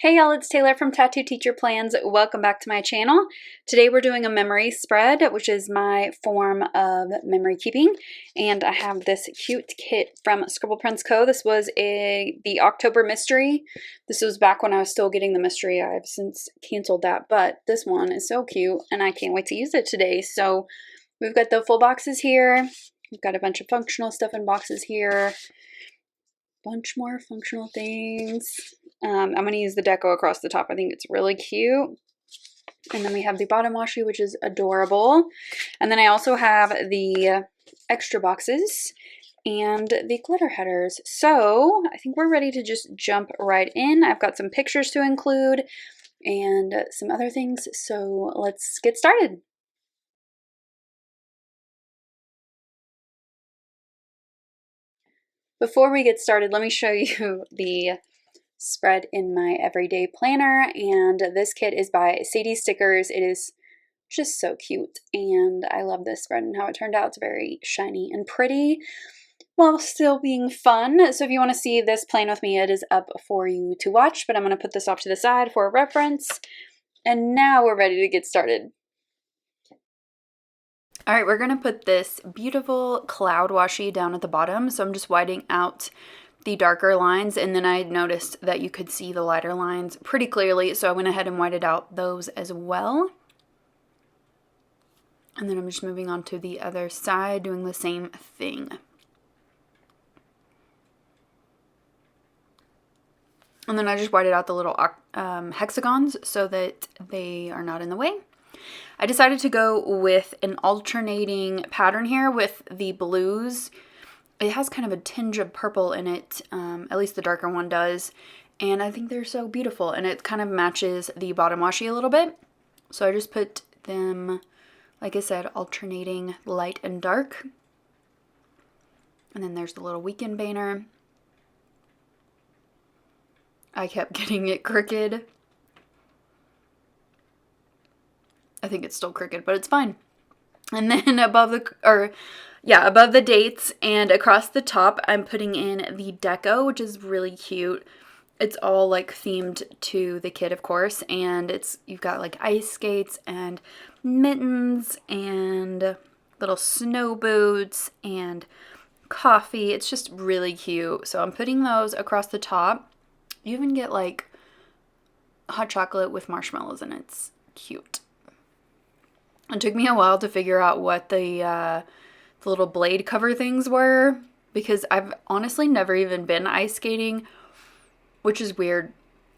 Hey y'all, it's Taylor from Tattooed Teacher Plans. Welcome back to my channel. Today we're doing a memory spread, which is my form of memory keeping. And I have this cute kit from Scribble Prints Co. This was the October mystery. This was back when I was still getting the mystery. I've since canceled that, but this one is so cute and I can't wait to use it today. So we've got the full boxes here. We've got a bunch of functional stuff in boxes here. Bunch more functional things. I'm going to use the deco across the top. I think it's really cute. And then we have the bottom washi, which is adorable. And then I also have the extra boxes and the glitter headers. So I think we're ready to just jump right in. I've got some pictures to include and some other things. So let's get started. Before we get started, let me show you the spread in my everyday planner, and this kit is by Sadie Stickers. It is just so cute and I love this spread and how it turned out. It's very shiny and pretty while still being fun. So if you want to see this plan with me, it is up for you to watch, but I'm going to put this off to the side for reference. And now we're ready to get started. All right, we're going to put this beautiful cloud washi down at the bottom. So I'm just whiting out the darker lines, and then I noticed that you could see the lighter lines pretty clearly, so I went ahead and whited out those as well. And then I'm just moving on to the other side, doing the same thing. And then I just whited out the little hexagons so that they are not in the way. I decided to go with an alternating pattern here with the blues. It has kind of a tinge of purple in it, at least the darker one does, and I think they're so beautiful, and it kind of matches the bottom washi a little bit. So I just put them, like I said, alternating light and dark. And then there's the little weekend banner. I kept getting it crooked. I think it's still crooked, but it's fine. And then above the dates and across the top, I'm putting in the deco, which is really cute. It's all like themed to the kit, of course, and you've got like ice skates and mittens and little snow boots and coffee. It's just really cute. So I'm putting those across the top. You even get like hot chocolate with marshmallows in it. It's cute. It took me a while to figure out what the little blade cover things were, because I've honestly never even been ice skating, which is weird.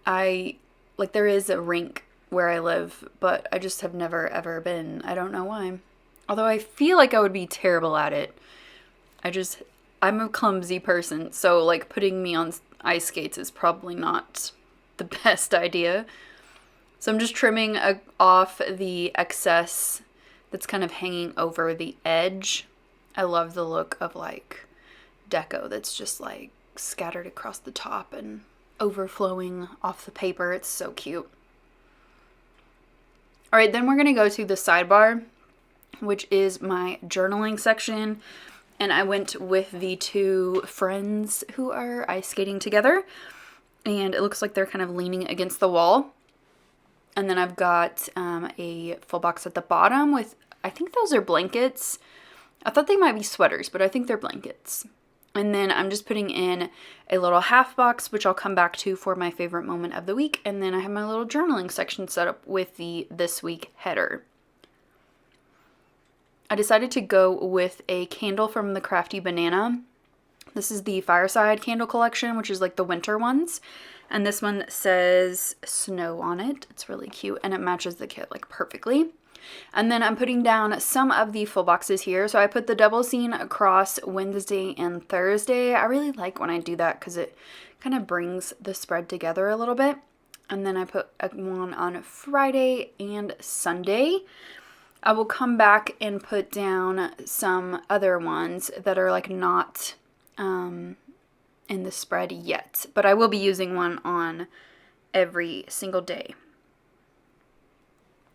There is a rink where I live, but I just have never ever been. I don't know why. Although I feel like I would be terrible at it. I'm a clumsy person, so like putting me on ice skates is probably not the best idea. So I'm just trimming off the excess that's kind of hanging over the edge. I love the look of like deco that's just like scattered across the top and overflowing off the paper. It's so cute. All right, then we're going to go to the sidebar, which is my journaling section. And I went with the two friends who are ice skating together. And it looks like they're kind of leaning against the wall. And then I've got a full box at the bottom with, I think those are blankets. I thought they might be sweaters, but I think they're blankets. And then I'm just putting in a little half box, which I'll come back to for my favorite moment of the week. And then I have my little journaling section set up with the This Week header. I decided to go with a candle from the Crafty Banana. This is the Fireside Candle Collection, which is like the winter ones. And this one says snow on it. It's really cute and it matches the kit like perfectly. And then I'm putting down some of the full boxes here. So I put the double scene across Wednesday and Thursday. I really like when I do that because it kind of brings the spread together a little bit. And then I put one on Friday and Sunday. I will come back and put down some other ones that are like not in the spread yet, but I will be using one on every single day.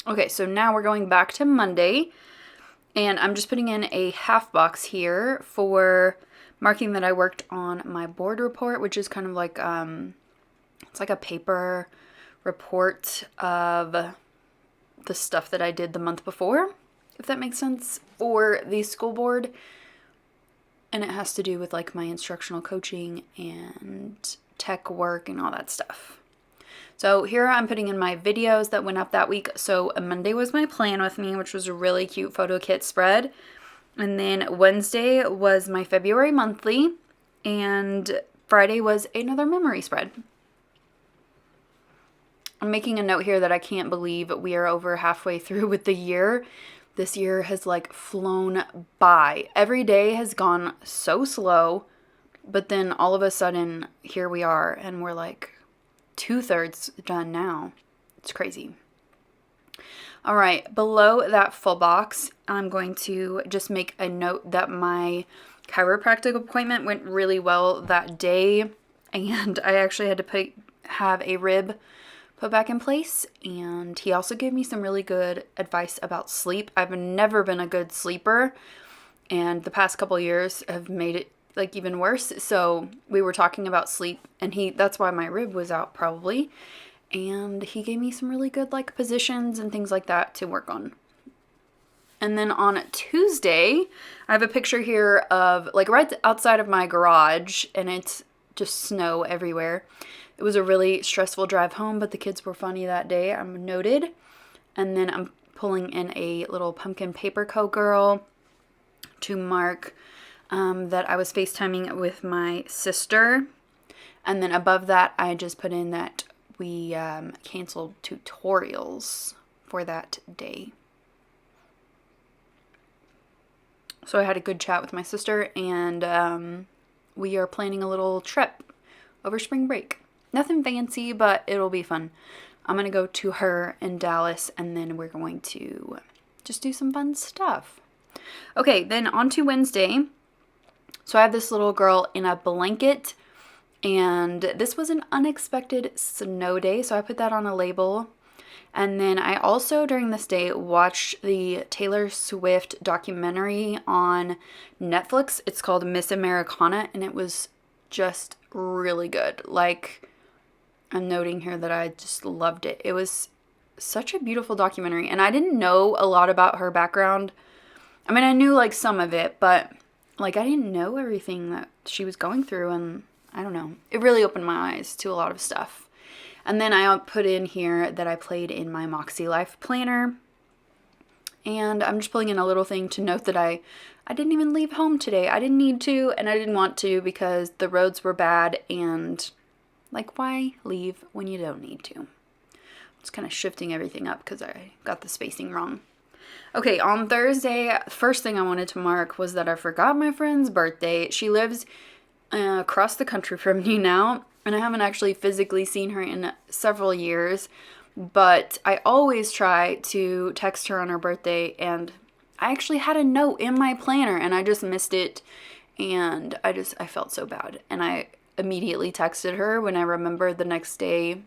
Okay, so now we're going back to Monday, and I'm just putting in a half box here for marking that I worked on my board report, which is kind of like, it's like a paper report of the stuff that I did the month before, if that makes sense, for the school board. And it has to do with like my instructional coaching and tech work and all that stuff. So here I'm putting in my videos that went up that week. So Monday was my plan with me, which was a really cute photo kit spread. And then Wednesday was my February monthly. And Friday was another memory spread. I'm making a note here that I can't believe we are over halfway through with the year. This year has like flown by. Every day has gone so slow. But then all of a sudden, here we are. And we're like 2/3 done now. It's crazy. All right, below that full box, I'm going to just make a note that my chiropractic appointment went really well that day, and I actually had to have a rib put back in place, and he also gave me some really good advice about sleep. I've never been a good sleeper, and the past couple years have made it like even worse. So we were talking about sleep, and that's why my rib was out probably. And he gave me some really good like positions and things like that to work on. And then on Tuesday, I have a picture here of like right outside of my garage, and it's just snow everywhere. It was a really stressful drive home, but the kids were funny that day. I'm noted. And then I'm pulling in a little pumpkin paper co girl to mark that I was FaceTiming with my sister. And then above that, I just put in that we canceled tutorials for that day. So I had a good chat with my sister, and we are planning a little trip over spring break. Nothing fancy, but it'll be fun. I'm going to go to her in Dallas, and then we're going to just do some fun stuff. Okay, then on to Wednesday. So I have this little girl in a blanket, and this was an unexpected snow day, so I put that on a label. And then I also, during this day, watched the Taylor Swift documentary on Netflix. It's called Miss Americana, and it was just really good. Like, I'm noting here that I just loved it. It was such a beautiful documentary, and I didn't know a lot about her background. I mean, I knew like some of it, but like I didn't know everything that she was going through, and I don't know. It really opened my eyes to a lot of stuff. And then I put in here that I played in my mäksēlife planner. And I'm just pulling in a little thing to note that I didn't even leave home today. I didn't need to, and I didn't want to because the roads were bad, and like, why leave when you don't need to? It's kind of shifting everything up because I got the spacing wrong. Okay, on Thursday, first thing I wanted to mark was that I forgot my friend's birthday. She lives across the country from me now, and I haven't actually physically seen her in several years, but I always try to text her on her birthday, and I actually had a note in my planner, and I just missed it, and I felt so bad, and I immediately texted her when I remembered the next day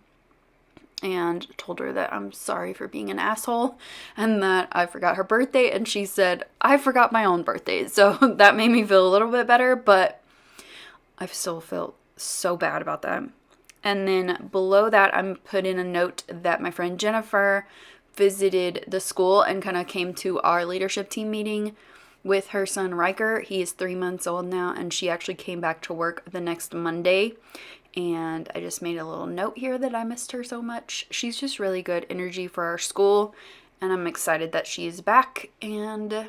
and told her that I'm sorry for being an asshole and that I forgot her birthday, and she said, I forgot my own birthday, so that made me feel a little bit better, but I still felt so bad about that. And then below that, I'm put in a note that my friend Jennifer visited the school and kind of came to our leadership team meeting with her son Riker. He is 3 months old now, and she actually came back to work the next Monday. And I just made a little note here that I missed her so much. She's just really good energy for our school, and I'm excited that she's back, and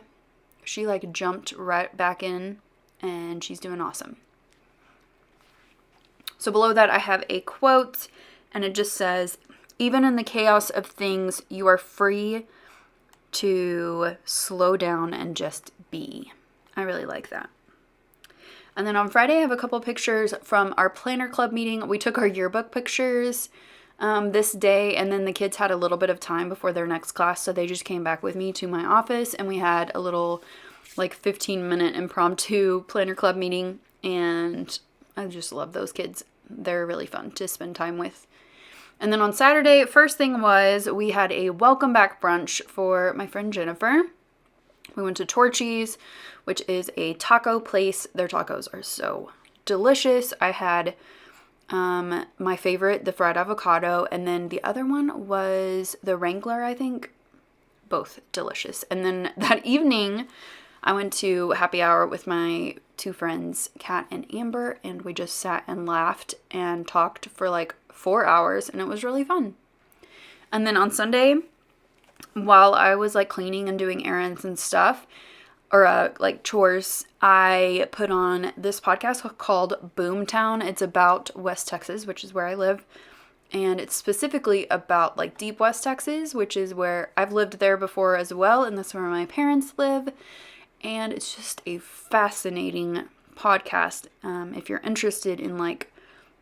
she like jumped right back in, and she's doing awesome. So below that, I have a quote, and it just says, even in the chaos of things, you are free to slow down and just be. I really like that. And then on Friday, I have a couple pictures from our planner club meeting. We took our yearbook pictures this day, and then the kids had a little bit of time before their next class, so they just came back with me to my office, and we had a little like 15-minute impromptu planner club meeting, and I just love those kids. They're really fun to spend time with. And then on Saturday, first thing was we had a welcome back brunch for my friend Jennifer. We went to Torchy's, which is a taco place. Their tacos are so delicious. I had My favorite, the fried avocado, and then the other one was the Wrangler, I think. Both delicious. And then that evening, I went to happy hour with my two friends, Kat and Amber, and we just sat and laughed and talked for like 4 hours, and it was really fun. And then on Sunday, while I was like cleaning and doing errands and stuff, or like chores, I put on this podcast called Boomtown. It's about West Texas, which is where I live. And it's specifically about like deep West Texas, which is where I've lived there before as well. And that's where my parents live. And it's just a fascinating podcast. If you're interested in like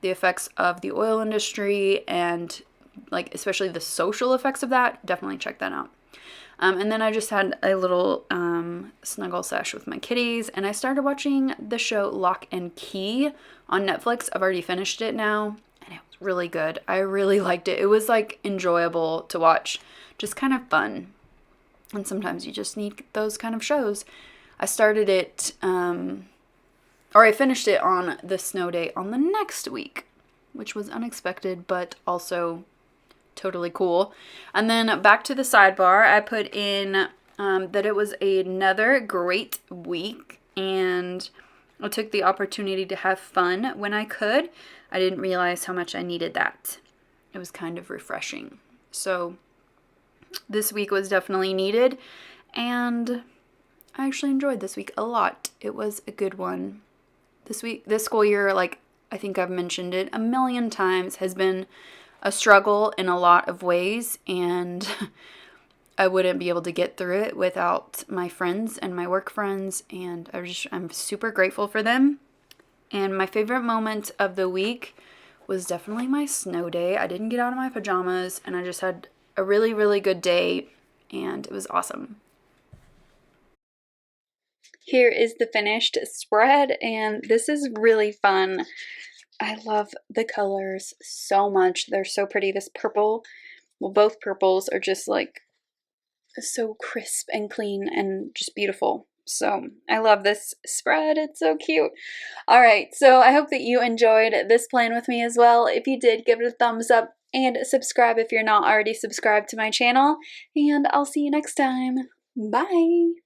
the effects of the oil industry and like especially the social effects of that, definitely check that out. And then I just had a little snuggle sesh with my kitties, and I started watching the show Lock and Key on Netflix. I've already finished it now, and it was really good. I really liked it. It was like enjoyable to watch, just kind of fun. And sometimes you just need those kind of shows. I started it, or I finished it on the snow day on the next week, which was unexpected, but also totally cool. And then back to the sidebar, I put in that it was another great week, and I took the opportunity to have fun when I could. I didn't realize how much I needed that. It was kind of refreshing. So this week was definitely needed, and I actually enjoyed this week a lot. It was a good one. This school year, like I think I've mentioned it a million times, has been a struggle in a lot of ways, and I wouldn't be able to get through it without my friends and my work friends, and I'm super grateful for them. And my favorite moment of the week was definitely my snow day. I didn't get out of my pajamas, and I just had a really, really good day, and it was awesome. Here is the finished spread, and this is really fun. I love the colors so much. They're so pretty. This purple, well, both purples are just like so crisp and clean and just beautiful. So I love this spread. It's so cute. All right. So I hope that you enjoyed this plan with me as well. If you did, give it a thumbs up and subscribe if you're not already subscribed to my channel. And I'll see you next time. Bye.